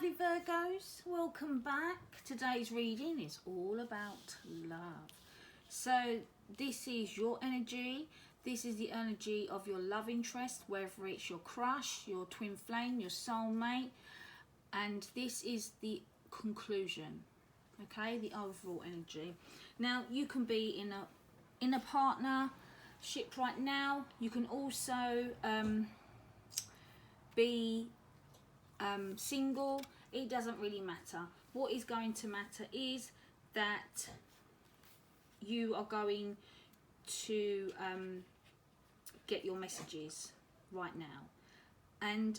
lovely Virgos, welcome back. Today's reading is all about love. So this is your energy. This is the energy of your love interest, whether it's your crush, your twin flame, your soulmate. And this is the conclusion, okay, the overall energy. Now you can be in a partnership right now. You can also be single. It doesn't really matter. What is going to matter is that you are going to get your messages right now. And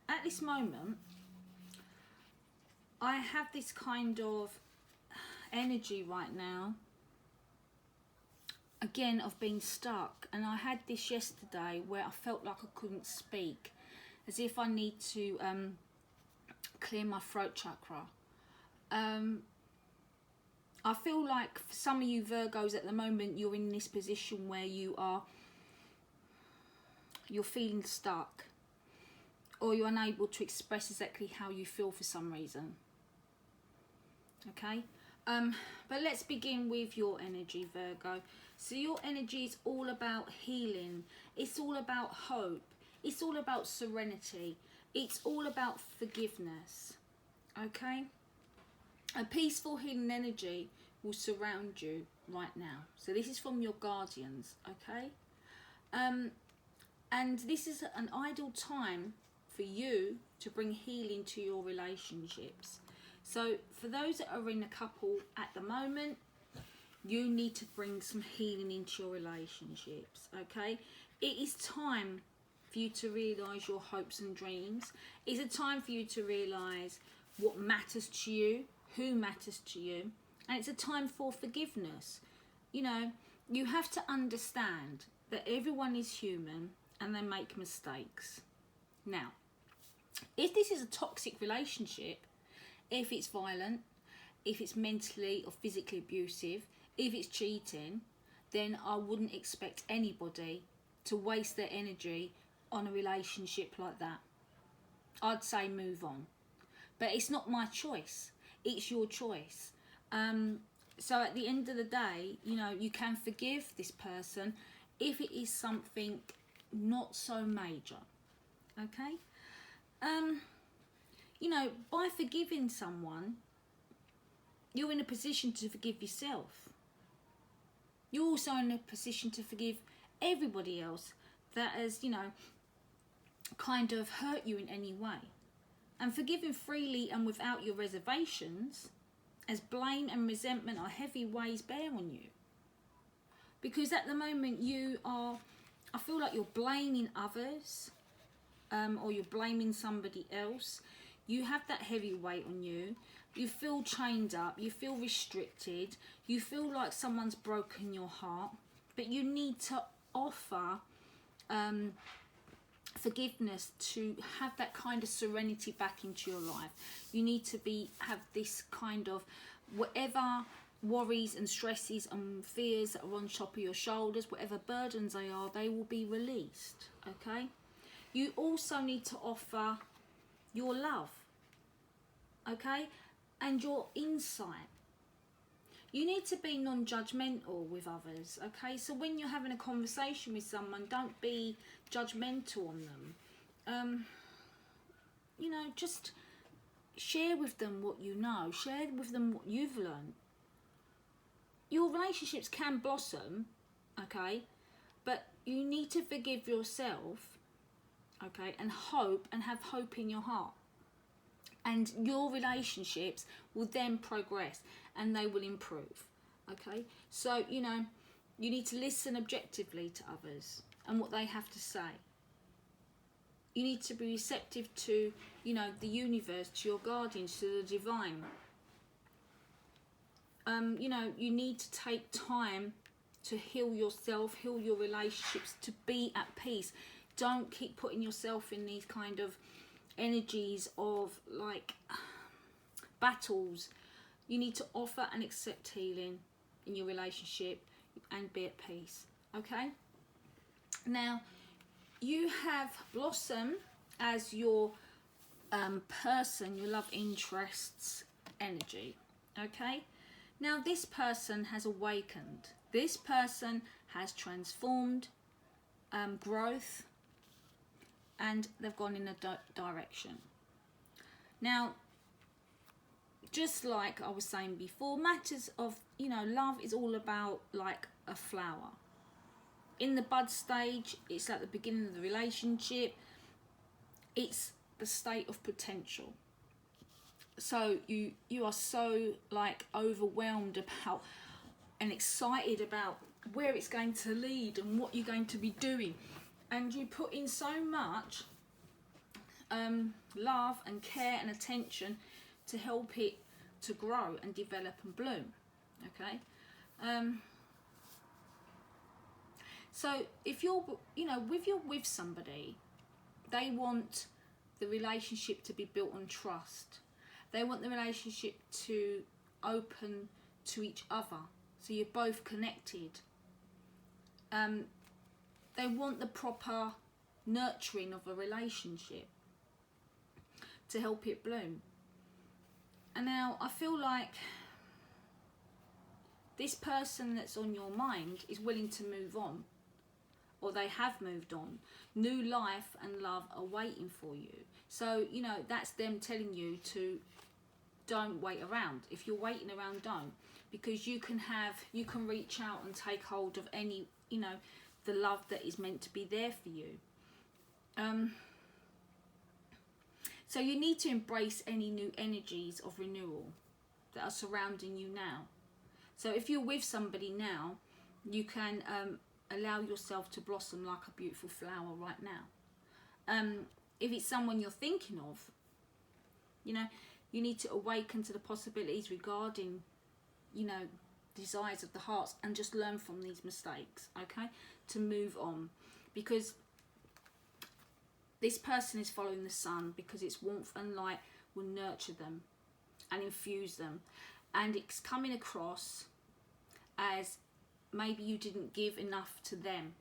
at this moment I have this kind of energy right now, again, of being stuck. And I had this yesterday where I felt like I couldn't speak, as if I need to clear my throat chakra. I feel like for some of you Virgos at the moment, you're in this position where you're feeling stuck, or you're unable to express exactly how you feel for some reason. Okay, but let's begin with your energy, Virgo. So your energy is all about healing. It's all about hope. It's all about serenity. It's all about forgiveness. Okay? A peaceful healing energy will surround you right now. So this is from your guardians, okay? And this is an ideal time for you to bring healing to your relationships. So for those that are in a couple at the moment, you need to bring some healing into your relationships, okay? It is time for you to realise your hopes and dreams. It's a time for you to realise what matters to you, who matters to you, and it's a time for forgiveness. You know, you have to understand that everyone is human and they make mistakes. Now, if this is a toxic relationship, if it's violent, if it's mentally or physically abusive, if it's cheating, then I wouldn't expect anybody to waste their energy on a relationship like that. I'd say move on. But it's not my choice. It's your choice. So at the end of the day, you know, you can forgive this person if it is something not so major. Okay? You know, by forgiving someone, you're in a position to forgive yourself. You're also in a position to forgive everybody else that has, you know, kind of hurt you in any way. And forgiving freely and without your reservations, as blame and resentment are heavy weights bear on you. Because at the moment I feel like you're blaming others, or you're blaming somebody else. You have that heavy weight on you. You feel chained up. You feel restricted. You feel like someone's broken your heart. But you need to offer forgiveness to have that kind of serenity back into your life. You need to have this kind of whatever worries and stresses and fears that are on top of your shoulders, whatever burdens they will be released. Okay? You also need to offer your love, okay, and your insight. You need to be non-judgmental with others, okay? So when you're having a conversation with someone, don't be judgmental on them. You know, just share with them what you know. Share with them what you've learned. Your relationships can blossom, okay? But you need to forgive yourself, okay, and have hope in your heart. And your relationships will then progress and they will improve, okay? So, you know, you need to listen objectively to others and what they have to say. You need to be receptive to, you know, the universe, to your guardians, to the divine. You know, you need to take time to heal yourself, heal your relationships, to be at peace. Don't keep putting yourself in these kind of energies of like battles. You need to offer and accept healing in your relationship and be at peace. Okay? Now, you have Blossom as your person, your love interest's energy. Okay, now this person has awakened. This person has transformed, growth, and they've gone in a direction. Now, just like I was saying before, matters of, you know, love is all about like a flower. In the bud stage, it's at the beginning of the relationship. It's the state of potential. So you are so like overwhelmed about and excited about where it's going to lead and what you're going to be doing, and you put in so much love and care and attention to help it to grow and develop and bloom. Okay, so if you're, you know, you're with somebody, they want the relationship to be built on trust. They want the relationship to open to each other, so you're both connected. They want the proper nurturing of a relationship to help it bloom. And now I feel like this person that's on your mind is willing to move on, or they have moved on. New life and love are waiting for you. So, you know, that's them telling you to don't wait around. If you're waiting around, don't, because you can reach out and take hold of any, you know, the love that is meant to be there for you. So you need to embrace any new energies of renewal that are surrounding you now. So if you're with somebody now, you can allow yourself to blossom like a beautiful flower right now. If it's someone you're thinking of, you know, you need to awaken to the possibilities regarding, you know, desires of the hearts, and just learn from these mistakes, okay, to move on. Because this person is following the sun, because its warmth and light will nurture them and infuse them. And it's coming across as maybe you didn't give enough to them.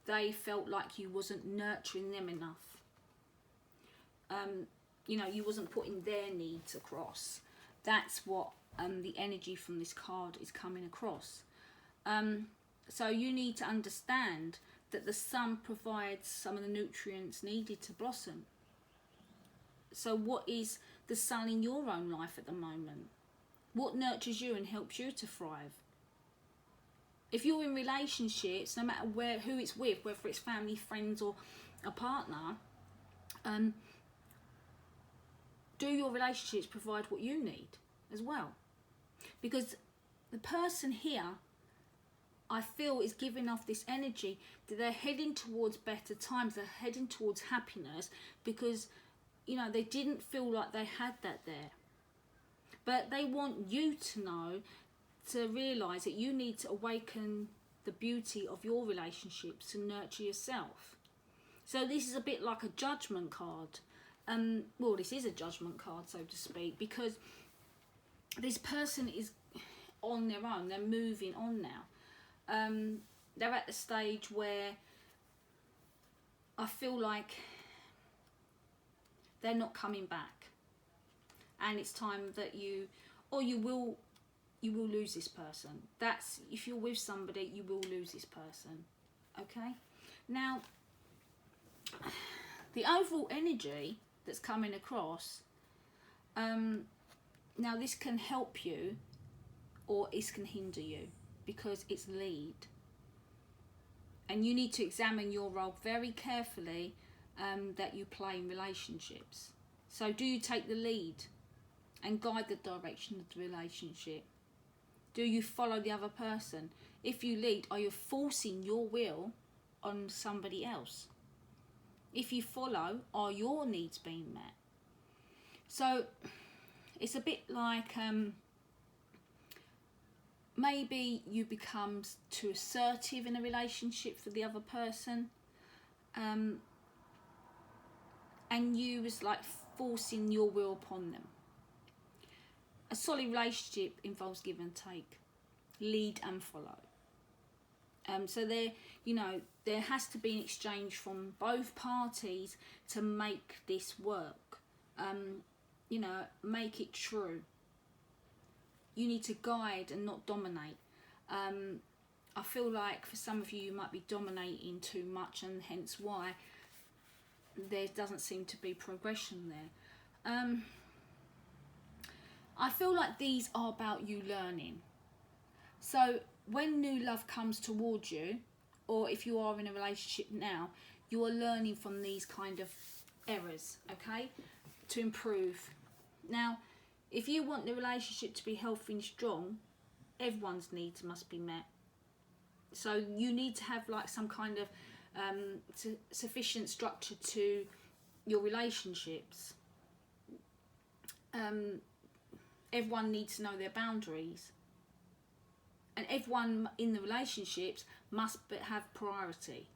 They felt like you wasn't nurturing them enough. You know, you wasn't putting their needs across. That's what the energy from this card is coming across. So you need to understand that the sun provides some of the nutrients needed to blossom. So what is the sun in your own life at the moment? What nurtures you and helps you to thrive? If you're in relationships, no matter who it's with, whether it's family, friends, or a partner, do your relationships provide what you need as well? Because the person here, I feel, is giving off this energy that they're heading towards better times, they're heading towards happiness, because, you know, they didn't feel like they had that there. But they want you to know, to realise that you need to awaken the beauty of your relationships to nurture yourself. So this is a bit like a judgment card. Well, this is a judgment card, so to speak, because this person is on their own. They're moving on now. They're at the stage where I feel like they're not coming back, and it's time that you will lose this person. That's, if you're with somebody, you will lose this person. Okay, now the overall energy that's coming across, now this can help you or it can hinder you, because it's lead, and you need to examine your role very carefully that you play in relationships. So do you take the lead and guide the direction of the relationship? Do you follow the other person? If you lead, are you forcing your will on somebody else? If you follow, are your needs being met? So it's a bit like maybe you become too assertive in a relationship for the other person, and you was like forcing your will upon them. A solid relationship involves give and take, lead and follow. So there, you know, there has to be an exchange from both parties to make this work. you know, make it true. You need to guide and not dominate. I feel like for some of you, you might be dominating too much, and hence why there doesn't seem to be progression there. I feel like these are about you learning. So when new love comes towards you, or if you are in a relationship now, you are learning from these kind of errors, okay, to improve. Now, if you want the relationship to be healthy and strong, everyone's needs must be met. So you need to have like some kind of sufficient structure to your relationships. Everyone needs to know their boundaries, and everyone in the relationships must have priority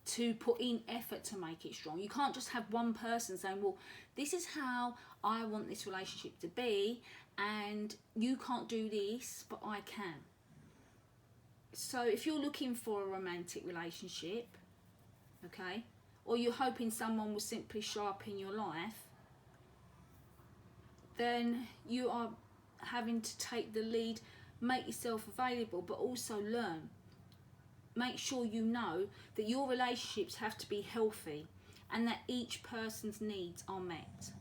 to put in effort to make it strong. You can't just have one person saying, well, this is how I want this relationship to be, and you can't do this, but I can. So if you're looking for a romantic relationship, okay, or you're hoping someone will simply show up in your life, then you are having to take the lead, make yourself available, but also learn. Make sure you know that your relationships have to be healthy and that each person's needs are met,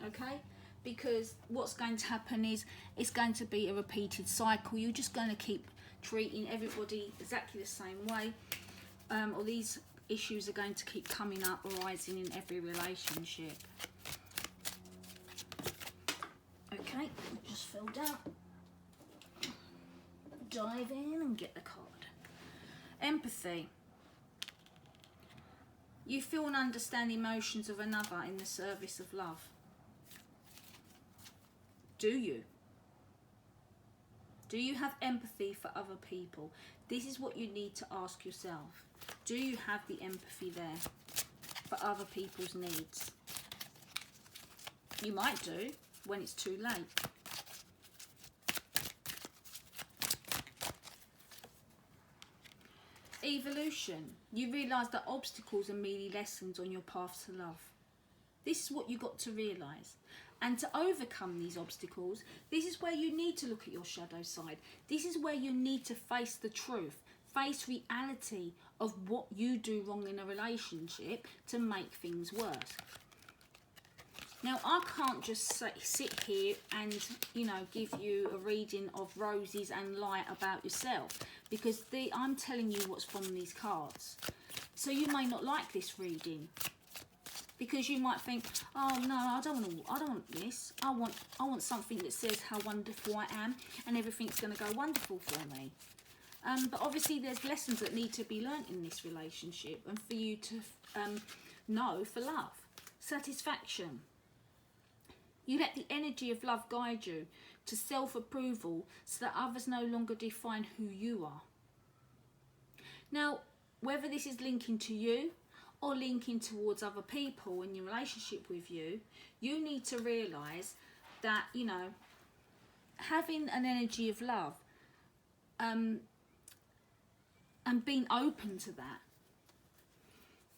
okay? Because what's going to happen is it's going to be a repeated cycle. You're just going to keep treating everybody exactly the same way, or these issues are going to keep coming up, arising in every relationship. Okay, it just fell down. Dive in and get the card. Empathy. You feel and understand the emotions of another in the service of love. Do you? Do you have empathy for other people? This is what you need to ask yourself. Do you have the empathy there for other people's needs? You might do when it's too late. Evolution. You realise that obstacles are merely lessons on your path to love. This is what you've got to realise. And to overcome these obstacles, this is where you need to look at your shadow side. This is where you need to face the truth, face reality of what you do wrong in a relationship to make things worse. Now, I can't just sit here and, you know, give you a reading of roses and light about yourself, because I'm telling you what's from these cards. So you may not like this reading, because you might think, oh no, I don't want this. I want something that says how wonderful I am and everything's going to go wonderful for me. But obviously there's lessons that need to be learnt in this relationship, and for you to know for love. Satisfaction. You let the energy of love guide you to self-approval so that others no longer define who you are. Now, whether this is linking to you or linking towards other people in your relationship with you, you need to realise that, you know, having an energy of love and being open to that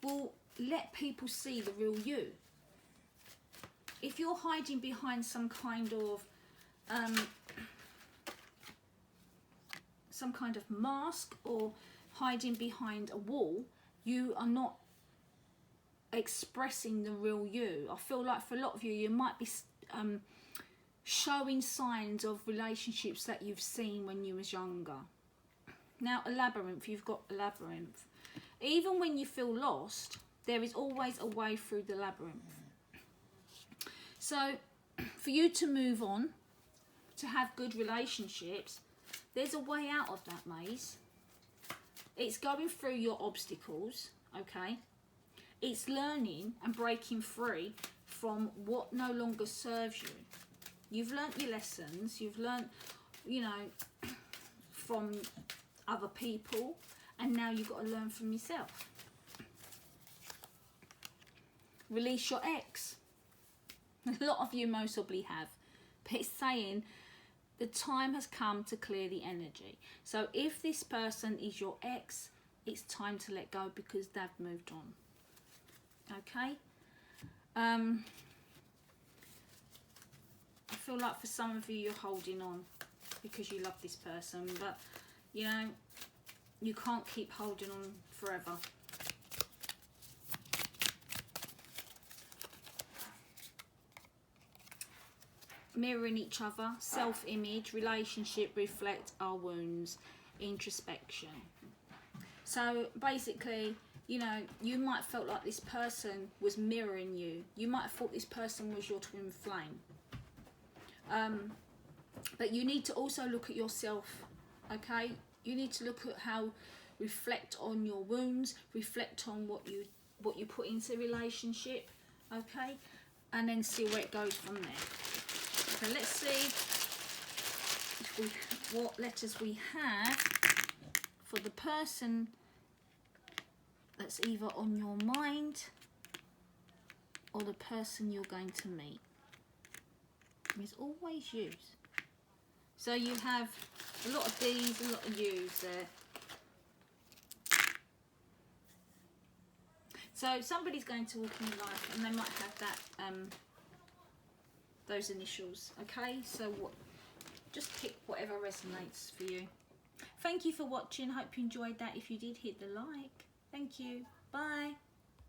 will let people see the real you. If you're hiding behind some kind of mask, or hiding behind a wall, you are not expressing the real you. I feel like for a lot of you, you might be showing signs of relationships that you've seen when you was younger. Now, a labyrinth, you've got a labyrinth. Even when you feel lost, there is always a way through the labyrinth. So, for you to move on, to have good relationships, there's a way out of that maze. It's going through your obstacles, okay? It's learning and breaking free from what no longer serves you. You've learnt your lessons, you've learnt, you know, from other people, and now you've got to learn from yourself. Release your ex. A lot of you most probably have, but it's saying the time has come to clear the energy. So if this person is your ex, it's time to let go because they've moved on. Okay? feel like for some of you, you're holding on because you love this person, but you know, you can't keep holding on forever. Mirroring each other, self-image, relationship, reflect our wounds, introspection. So basically, you know, you might have felt like this person was mirroring you. You might have thought this person was your twin flame. But you need to also look at yourself, okay? You need to look at how, reflect on your wounds, reflect on what you put into a relationship, okay? And then see where it goes from there. So let's see what letters we have for the person that's either on your mind or the person you're going to meet. It's always yous. So you have a lot of D's, a lot of U's there. So somebody's going to walk in your life and they might have that those initials, okay? So just pick whatever resonates for you. Thank you for watching. Hope you enjoyed that. If you did, hit the like. Thank you. Bye.